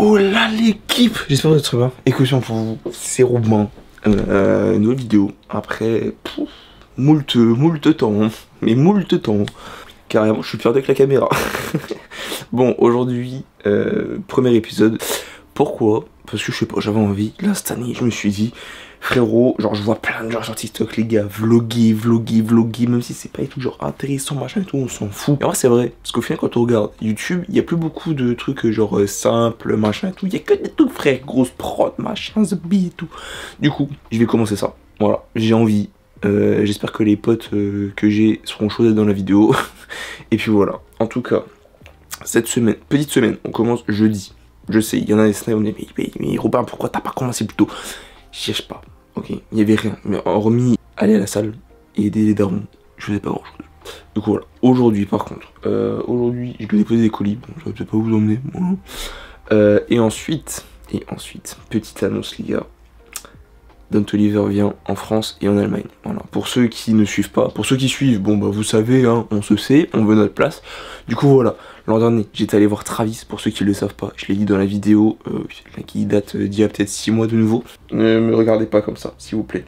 Oh là l'équipe, j'espère que vous êtes très bien. Écoutez pour vous, c'est Robin. Nouvelle vidéo après moult temps, mais moult temps. Carrément, je suis perdu avec la caméra. Bon, aujourd'hui, premier épisode. Pourquoi? Parce que je sais pas, j'avais envie. Là, cette année, je me suis dit, frérot, genre, je vois plein de gens sur TikTok, les gars, vloguer, même si c'est pas tout genre intéressant, machin et tout, on s'en fout. Et en vrai, c'est vrai, parce qu'au final, quand on regarde YouTube, il y a plus beaucoup de trucs genre simples, machin et tout. Il y a que des trucs, frère, grosses prod, machin, the beat et tout. Du coup, je vais commencer ça. Voilà, j'ai envie. J'espère que les potes que j'ai seront chauds dans la vidéo. Et puis voilà, en tout cas, cette semaine, petite semaine, on commence jeudi. Je sais, il y en a des snaps, on dit mais Robin, pourquoi t'as pas commencé plus tôt? Je cherche pas, ok, il n'y avait rien. Mais hormis aller à la salle et aider les darons, je faisais pas grand chose. Donc voilà, aujourd'hui par contre, aujourd'hui je dois déposer des colis, bon, je vais peut-être pas vous emmener. Et ensuite, petite annonce les gars. Don Toliver vient en France et en Allemagne. Voilà. Pour ceux qui ne suivent pas, pour ceux qui suivent, bon bah vous savez, hein, on se sait, on veut notre place. Du coup voilà, l'an dernier, j'étais allé voir Travis, pour ceux qui ne le savent pas, je l'ai dit dans la vidéo, qui date d'il y a peut-être 6 mois de nouveau. Ne me regardez pas comme ça, s'il vous plaît.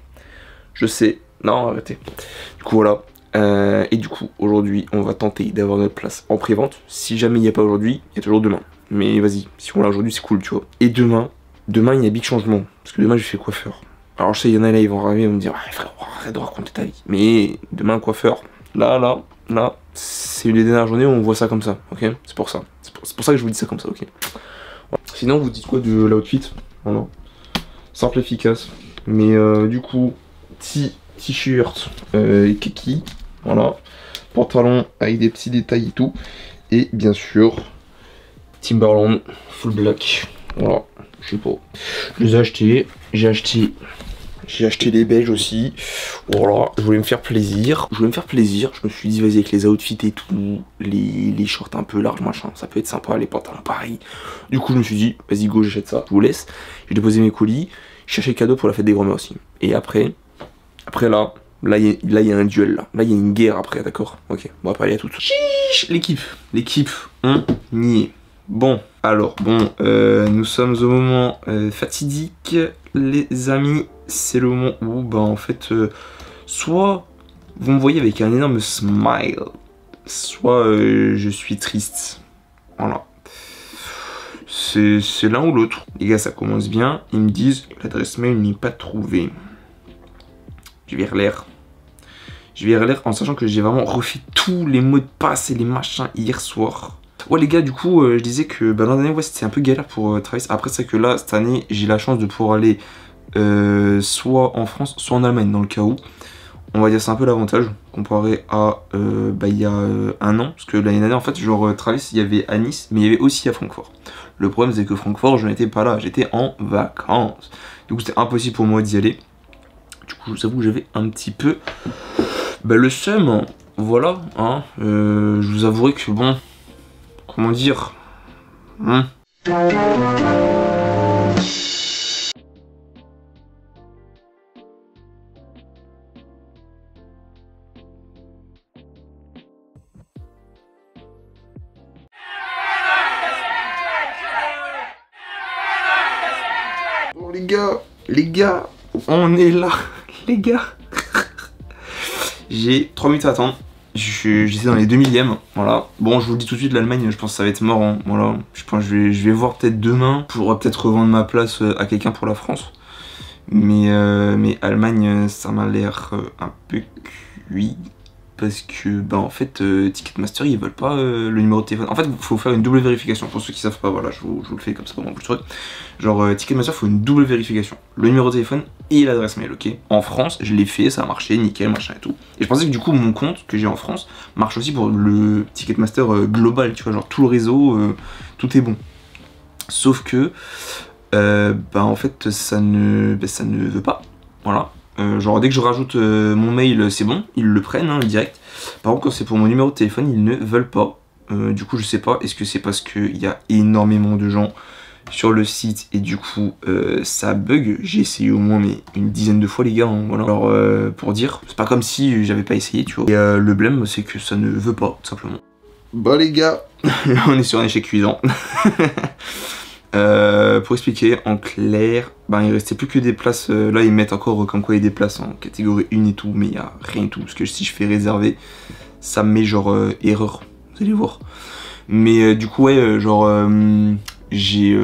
Je sais, non arrêtez. Du coup voilà, et du coup aujourd'hui, on va tenter d'avoir notre place en pré-vente. Si jamais il n'y a pas aujourd'hui, il y a toujours demain. Mais vas-y, si on l'a aujourd'hui, c'est cool, tu vois. Et demain, il y a big changement, parce que demain je fais coiffeur. Alors je sais, il y en a là, ils vont rêver, ils vont me dire ah, frère, arrête de raconter ta vie. Mais demain, coiffeur, là, c'est une des dernières journées où on voit ça comme ça, ok? C'est pour ça. C'est pour ça que je vous dis ça comme ça, ok? Voilà. Sinon, vous dites quoi de l'outfit? Voilà. Simple, efficace. Mais du coup, t-shirt kaki, voilà. Pantalon avec des petits détails et tout. Et bien sûr, Timberland full black. Voilà, je sais pas. Je les ai achetés. J'ai acheté les beiges aussi. Voilà, je voulais me faire plaisir. Je me suis dit, vas-y, avec les outfits et tout, les shorts un peu larges, machin, ça peut être sympa, les pantalons pareil. Du coup, je me suis dit, vas-y, go, j'achète ça. Je vous laisse. J'ai déposé mes colis. J'ai cherché le cadeau pour la fête des grands-mères aussi. Et après là, il y a un duel là. Là, il y a une guerre après, d'accord? Ok, bon, après, il y a tout. Chiche, l'équipe, on y est. Bon, alors, nous sommes au moment fatidique, les amis. C'est le moment où, bah, en fait, soit vous me voyez avec un énorme smile, soit je suis triste. Voilà. C'est l'un ou l'autre. Les gars, ça commence bien. Ils me disent, l'adresse mail n'est pas trouvée. Je vais relire en sachant que j'ai vraiment refait tous les mots de passe et les machins hier soir. Ouais les gars, du coup je disais que bah, l'an dernier ouais, c'était un peu galère pour Travis. Après c'est que là cette année j'ai la chance de pouvoir aller soit en France soit en Allemagne, dans le cas où on va dire c'est un peu l'avantage comparé à bah, il y a un an. Parce que l'année dernière en fait genre Travis il y avait à Nice mais il y avait aussi à Francfort. Le problème c'est que Francfort je n'étais pas là, j'étais en vacances. Du coup c'était impossible pour moi d'y aller. Du coup je vous avoue que j'avais un petit peu bah, le seum. Voilà hein. Je vous avouerai que bon, comment dire Bon les gars, on est là, les gars. J'ai 3 minutes à attendre. J'étais dans les 2 millièmes, voilà. Bon, je vous le dis tout de suite, l'Allemagne, je pense que ça va être mort, hein. Voilà. Je pense que je vais voir peut-être demain. Je pourrais peut-être revendre ma place à quelqu'un pour la France. Mais Allemagne, ça m'a l'air un peu cuit. Parce que, bah en fait, Ticketmaster, ils veulent pas le numéro de téléphone. En fait, il faut faire une double vérification. Pour ceux qui savent pas, voilà, je vous le fais comme ça pendant plus de trucs. Genre, Ticketmaster, il faut une double vérification. Le numéro de téléphone et l'adresse mail, ok? En France, je l'ai fait, ça a marché, nickel, machin et tout. Et je pensais que du coup, mon compte que j'ai en France marche aussi pour le Ticketmaster global, tu vois, genre tout le réseau, tout est bon. Sauf que, bah en fait, ça ne veut pas, voilà. Genre dès que je rajoute mon mail c'est bon, ils le prennent hein, direct. Par contre quand c'est pour mon numéro de téléphone ils ne veulent pas. Du coup je sais pas, est-ce que c'est parce qu'il y a énormément de gens sur le site et du coup ça bug. J'ai essayé au moins mais une dizaine de fois les gars hein, voilà. Alors pour dire, c'est pas comme si j'avais pas essayé tu vois. Et le blême c'est que ça ne veut pas tout simplement. Bah les gars, on est sur un échec cuisant. Pour expliquer, en clair, ben, il restait plus que des places. Là, ils mettent encore comme quoi il y a des places en catégorie 1 et tout, mais il n'y a rien du tout. Parce que si je fais réserver, ça me met genre erreur. Vous allez voir. Mais du coup, ouais, genre, j'ai.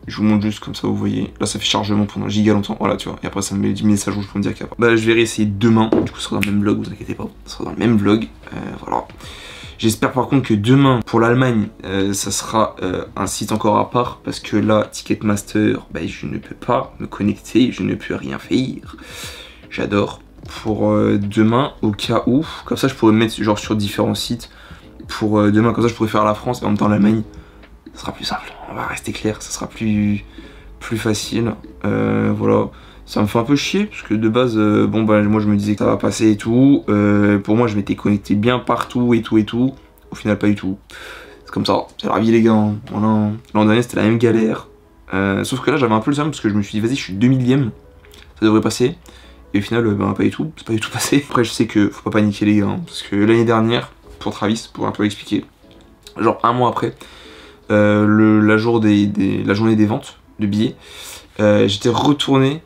Je vous montre juste comme ça, vous voyez. Là, ça fait chargement pendant giga longtemps. Voilà, tu vois. Et après, ça me met 10 messages rouges pour me dire qu'il y a pas. Bah, je vais réessayer demain. Du coup, ce sera dans le même vlog, vous inquiétez pas. Ce sera dans le même vlog. Voilà. J'espère par contre que demain, pour l'Allemagne, ça sera un site encore à part. Parce que là, Ticketmaster, bah, je ne peux pas me connecter. Je ne peux rien faire. J'adore. Pour demain, au cas où. Comme ça, je pourrais me mettre genre sur différents sites. Pour demain, comme ça, je pourrais faire la France et en même temps l'Allemagne. Ça sera plus simple, on va rester clair, ça sera plus facile. Voilà, ça me fait un peu chier parce que de base, bon bah moi je me disais que ça va passer et tout. Pour moi je m'étais connecté bien partout et tout et tout. Au final pas du tout. C'est comme ça, c'est la vie les gars. Hein. Voilà. L'an dernier c'était la même galère. Sauf que là j'avais un peu le seum parce que je me suis dit vas-y je suis 2000ème, ça devrait passer. Et au final bah pas du tout, c'est pas du tout passé. Après je sais que faut pas paniquer les gars, hein, parce que l'année dernière, pour Travis, pour un peu expliquer, genre un mois après, la journée des ventes de billets, j'étais retourné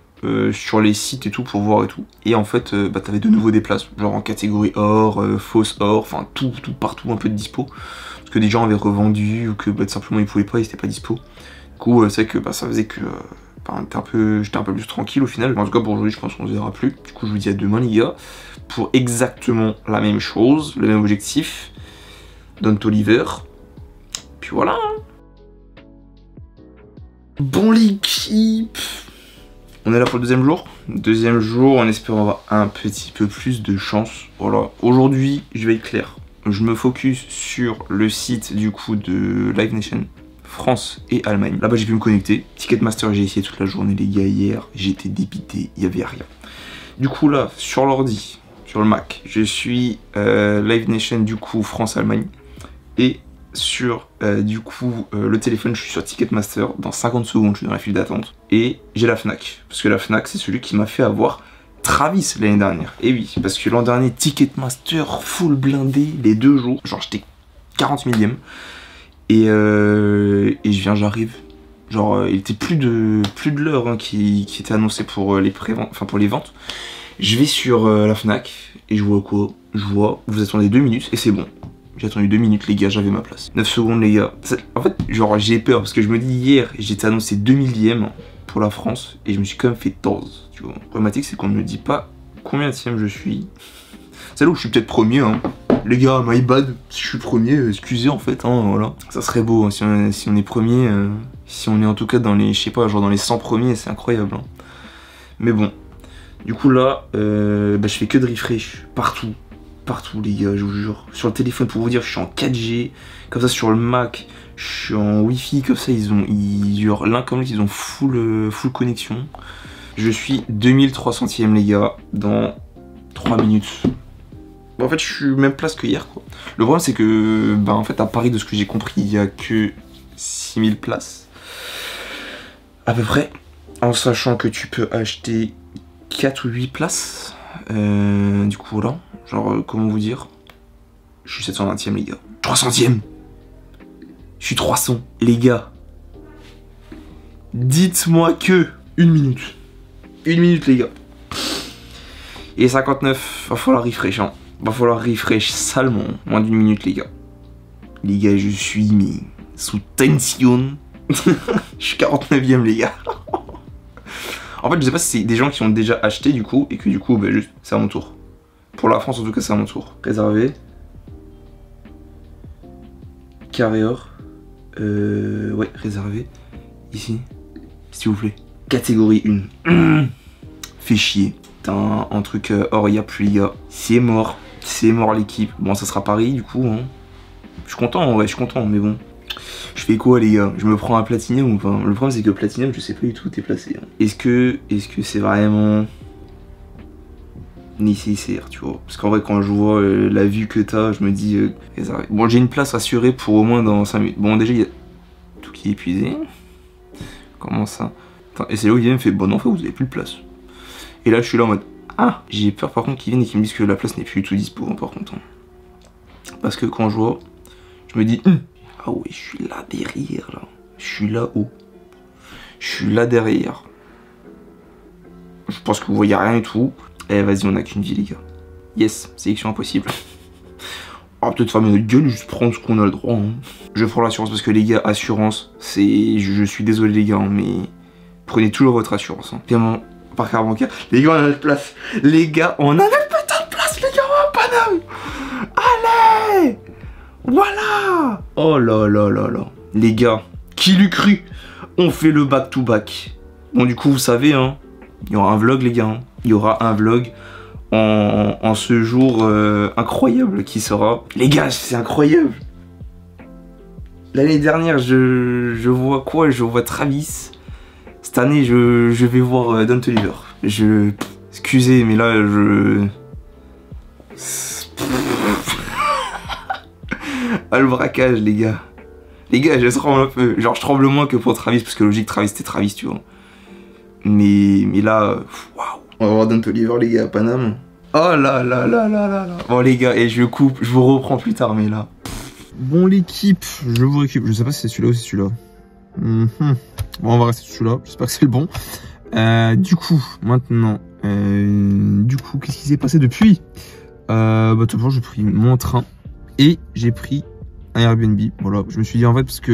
sur les sites et tout pour voir et tout. Et en fait, bah, t'avais de nouveau des places, genre en catégorie or, fausse or, enfin tout partout un peu de dispo. Parce que des gens avaient revendu ou que bah, tout simplement ils pouvaient pas, ils étaient pas dispo. Du coup, c'est que bah, ça faisait que bah, j'étais un peu plus tranquille au final. En tout cas pour aujourd'hui, je pense qu'on se verra plus. Du coup, je vous dis à demain les gars, pour exactement la même chose, le même objectif. Don Toliver. Puis voilà. Bon l'équipe, on est là pour le deuxième jour. Deuxième jour, en espérant avoir un petit peu plus de chance. Voilà, aujourd'hui, je vais être clair. Je me focus sur le site du coup de Live Nation, France et Allemagne. Là-bas, j'ai pu me connecter. Ticketmaster, j'ai essayé toute la journée les gars hier. J'étais dépité, il n'y avait rien. Du coup là, sur l'ordi, sur le Mac, je suis Live Nation du coup France-Allemagne. Et sur du coup le téléphone, je suis sur Ticketmaster. Dans 50 secondes, je suis dans la file d'attente. Et j'ai la Fnac. Parce que la Fnac, c'est celui qui m'a fait avoir Travis l'année dernière. Et oui, parce que l'an dernier, Ticketmaster full blindé les 2 jours. Genre, j'étais 40 millième. Et j'arrive. Genre, il était plus de l'heure hein, qui était annoncé pour les pré-ventes, enfin pour les ventes. Je vais sur la Fnac et je vois quoi? Je vois, vous attendez 2 minutes et c'est bon. J'ai attendu 2 minutes les gars, j'avais ma place. 9 secondes les gars. En fait, genre j'ai peur parce que je me dis hier, j'étais annoncé 2 millième pour la France et je me suis quand même fait 14. Tu vois. Le problématique c'est qu'on ne me dit pas combien de je suis. C'est là où je suis peut-être premier hein. Les gars, my bad, si je suis premier, excusez en fait, hein, voilà. Ça serait beau hein, si on est premier, si on est en tout cas dans les, je sais pas, genre dans les 100 premiers, c'est incroyable. Hein. Mais bon, du coup là, bah, je fais que de refresh partout les gars, je vous jure. Sur le téléphone pour vous dire, je suis en 4G, comme ça sur le Mac, je suis en Wi-Fi, comme ça l'un comme l'autre, ils ont full connexion. Je suis 2300ème les gars, dans 3 minutes. En fait, je suis même place que hier, quoi. Le problème, c'est que, bah, en fait, à Paris, de ce que j'ai compris, il y a que 6000 places. À peu près. En sachant que tu peux acheter 4 ou 8 places. Du coup, voilà. Genre, comment vous dire? Je suis 720ème, les gars. 300ème! Je suis 300, les gars. Dites-moi que 1 minute. 1 minute, les gars. Et 59, va falloir refresh, hein. Va falloir refresh salement. Moins d'1 minute les gars. Les gars, je suis mis sous tension. Je suis 49ème les gars. En fait, je sais pas si c'est des gens qui ont déjà acheté du coup. Et que du coup, bah, juste, c'est à mon tour. Pour la France en tout cas, c'est à mon tour. Réservé. Carré or. Ouais, réservé. Ici. S'il vous plaît. Catégorie 1. Fait chier. Putain, un truc or, il n'y a plus les gars. C'est mort. C'est mort l'équipe. Bon, ça sera Paris du coup. Hein. Je suis content, ouais, je suis content, mais bon. Je fais quoi les gars? Je me prends un Platinum ou pas? Le problème c'est que Platinum, je sais pas du tout où t'es placé. Hein. Est-ce que c'est vraiment nécessaire, tu vois? Parce qu'en vrai, quand je vois la vue que t'as, je me dis... bon, j'ai une place assurée pour au moins dans 5 minutes. Bon, déjà, il y a tout qui est épuisé. Comment ça? Attends, et c'est là où il me fait, bon, non, en fait, vous avez plus de place. Et là, je suis là en mode... Ah, j'ai peur par contre qu'ils viennent et qu'ils me disent que la place n'est plus du tout dispo hein, par contre. Parce que quand je vois, je me dis ah oui, je suis là derrière là. Je suis là-haut. Je suis là derrière. Je pense que vous voyez rien et tout. Eh vas-y, on a qu'une vie les gars. Yes, sélection impossible. On va peut-être fermer notre gueule, juste prendre ce qu'on a le droit. Hein. Je prends l'assurance parce que les gars, assurance, c'est... Je suis désolé les gars, hein, mais prenez toujours votre assurance. Hein. Bien, par carte bancaire. Les gars, on a notre place. Les gars, on a notre putain de place, les gars, on va Paname. Allez. Voilà. Oh là là là là. Les gars, qui l'eût cru? On fait le back-to-back. Bon, du coup, vous savez, hein, il y aura un vlog, les gars. Hein. Il y aura un vlog en ce jour incroyable qui sera. Les gars, c'est incroyable. L'année dernière, je vois quoi? Je vois Travis. Cette année, je vais voir Don Toliver. Excusez, mais là, ah, le braquage, les gars. Les gars, je tremble un peu. Genre, je tremble moins que pour Travis, parce que logique, Travis, c'était Travis, tu vois. Mais là, waouh. On va voir Don Toliver, les gars, à Paname. Oh là là là là là là. Bon, les gars, et je coupe, je vous reprends plus tard, mais là. Bon, l'équipe, je vous récupère. Je sais pas si c'est celui-là ou c'est celui-là. Bon, on va rester sur celui-là. J'espère que c'est le bon. Du coup, maintenant, qu'est-ce qui s'est passé depuis? Tout simplement, j'ai pris mon train et j'ai pris un Airbnb. Voilà, je me suis dit en fait, parce que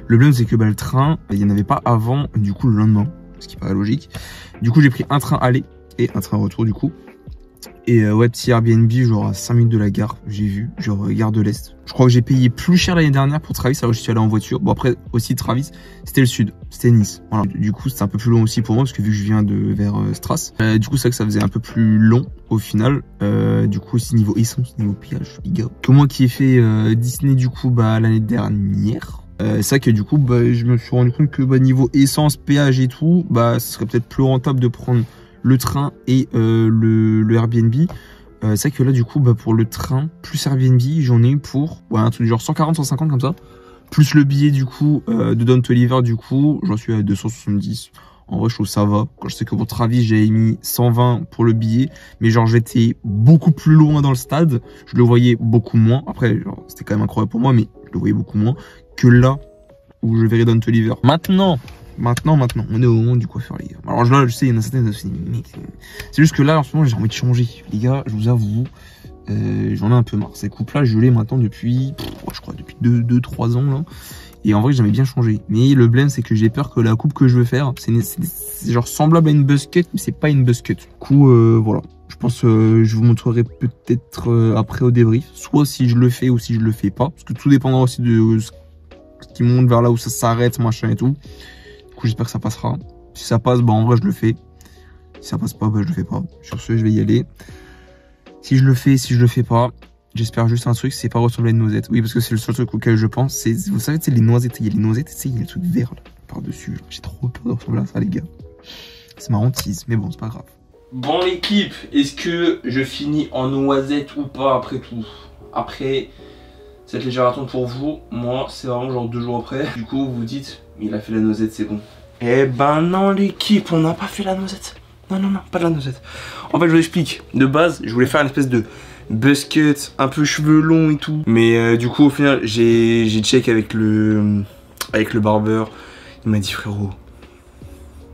le problème, c'est que le train, il n'y en avait pas avant, du coup, le lendemain. Ce qui paraît logique. Du coup, j'ai pris un train aller et un train retour, du coup. Et ouais, petit Airbnb, genre à 5 minutes de la gare, j'ai vu, genre gare de l'Est. Je crois que j'ai payé plus cher l'année dernière pour Travis, alors que je suis allé en voiture. Bon, après, aussi Travis, c'était le sud, c'était Nice. Voilà. Du coup, c'était un peu plus long aussi pour moi, parce que vu que je viens vers Stras, du coup, c'est vrai que ça faisait un peu plus long au final. Du coup, aussi niveau essence, niveau pillage, les gars. Que moi qui ai fait Disney, du coup, l'année dernière. C'est vrai que du coup, je me suis rendu compte que niveau essence, péage et tout, ce serait peut-être plus rentable de prendre le train et le Airbnb. C'est vrai que là, du coup, pour le train plus Airbnb, j'en ai eu pour un truc genre 140, 150 comme ça. Plus le billet, du coup, de Don Toliver, du coup, j'en suis à 270. En vrai, je trouve que ça va. Quand je sais que pour Travis, j'avais mis 120 pour le billet. Mais genre, j'étais beaucoup plus loin dans le stade. Je le voyais beaucoup moins. Après, c'était quand même incroyable pour moi, mais je le voyais beaucoup moins que là où je verrai Don Toliver. Maintenant, on est au moment du coiffeur, les gars. Alors là, je sais, il y en a certaines qui se disent, mec, c'est juste que là, en ce moment, j'ai envie de changer. Les gars, je vous avoue, j'en ai un peu marre. Ces coupes-là, je l'ai maintenant depuis, je crois, depuis 2-3 ans, là. Et en vrai, j'aimais bien changer. Mais le blème, c'est que j'ai peur que la coupe que je veux faire, c'est genre semblable à une buzz cut, mais c'est pas une buzz cut. Du coup, voilà. Je pense que je vous montrerai peut-être après au débrief. Soit si je le fais ou si je le fais pas. Parce que tout dépendra aussi de ce qui monte vers là où ça s'arrête, machin et tout. Du coup, j'espère que ça passera. Si ça passe, en vrai, je le fais. Si ça passe pas, je le fais pas. Sur ce, je vais y aller. Si je le fais, si je le fais pas, j'espère juste un truc, c'est pas ressembler à une noisette. Oui, parce que c'est le seul truc auquel je pense. C'est, vous savez, les noisettes, il y a les noisettes, il y a le truc vert là, par-dessus. J'ai trop peur de ressembler à ça, les gars. C'est ma hantise, mais bon, c'est pas grave. Bon, l'équipe, est-ce que je finis en noisette ou pas après tout? Après cette légère attente pour vous, moi, c'est vraiment genre 2 jours après. Du coup, vous vous dites, il a fait la noisette, c'est bon. Eh ben non, l'équipe, on n'a pas fait la noisette. Non, pas de la noisette. En fait, je vous explique. De base, je voulais faire une espèce de buzz cut, un peu cheveux longs et tout. Mais du coup, au final, j'ai check avec le barbeur. Il m'a dit, frérot,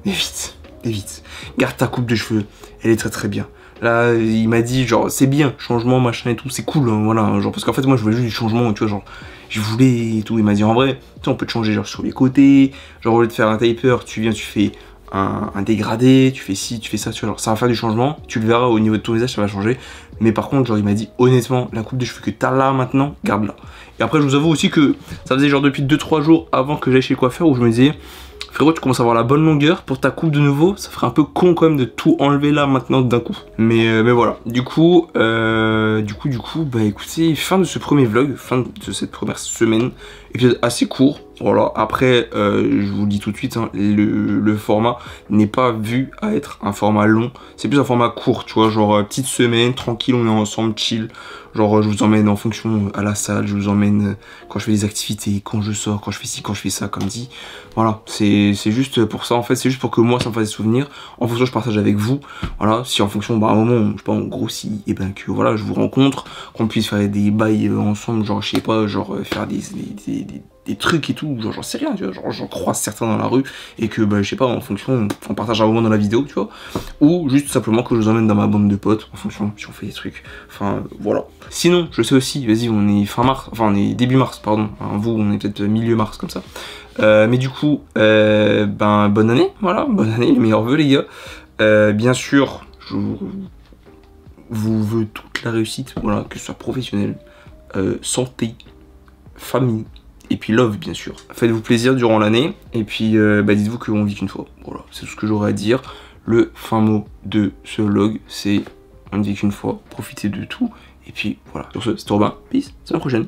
évite. Garde ta coupe de cheveux, elle est très bien. Là, il m'a dit, genre, c'est bien, changement, machin et tout, c'est cool, hein, voilà. Genre, parce qu'en fait, moi, je voulais juste du changement, tu vois, genre, je voulais et tout. Il m'a dit, en vrai, tu sais, on peut te changer, genre, sur les côtés. Genre, au lieu de faire un taper, tu viens, tu fais un dégradé, tu fais ci, tu fais ça, tu vois, genre, ça va faire du changement. Tu le verras au niveau de ton visage, ça va changer. Mais par contre, genre, il m'a dit, honnêtement, la coupe de cheveux que t'as là maintenant, garde-la. Et après, je vous avoue aussi que ça faisait genre depuis 2-3 jours avant que j'aille chez le coiffeur où je me disais, frérot, tu commences à avoir la bonne longueur pour ta coupe de nouveau. Ça ferait un peu con quand même de tout enlever là maintenant d'un coup. Mais voilà. Du coup, écoutez, fin de ce premier vlog, fin de cette première semaine. Épisode assez court. Voilà. Après, je vous le dis tout de suite, hein, le format n'est pas vu à être un format long. C'est plus un format court, tu vois, genre petite semaine, tranquille, on est ensemble, chill. Genre je vous emmène en fonction à la salle, je vous emmène quand je fais des activités, quand je sors, quand je fais ci, quand je fais ça, comme dit. Voilà, c'est juste pour ça en fait, c'est juste pour que moi ça me fasse des souvenirs. En fonction je partage avec vous. Voilà, si en fonction, à un moment, je sais pas, en gros si, et ben que voilà, je vous rencontre, qu'on puisse faire des bails ensemble, genre je sais pas, genre faire des des trucs et tout, genre j'en sais rien, tu vois, genre j'en croise certains dans la rue et que bah je sais pas, en fonction, on partage un moment dans la vidéo, tu vois, ou juste simplement que je vous emmène dans ma bande de potes en fonction si on fait des trucs, enfin voilà. Sinon je sais aussi, vas-y, on est fin mars, enfin on est début mars pardon, enfin, vous on est peut-être milieu mars comme ça, mais du coup ben bonne année, voilà, bonne année, les meilleurs vœux les gars. Bien sûr je vous veux toute la réussite, voilà, que ce soit professionnel, santé, famille, et puis love bien sûr. Faites-vous plaisir durant l'année, et puis bah, dites-vous qu'on vit qu'une fois. Voilà, c'est tout ce que j'aurais à dire. Le fin mot de ce vlog, c'est on ne vit qu'une fois, profitez de tout, et puis voilà. Sur ce, c'était Robin, peace, à la prochaine.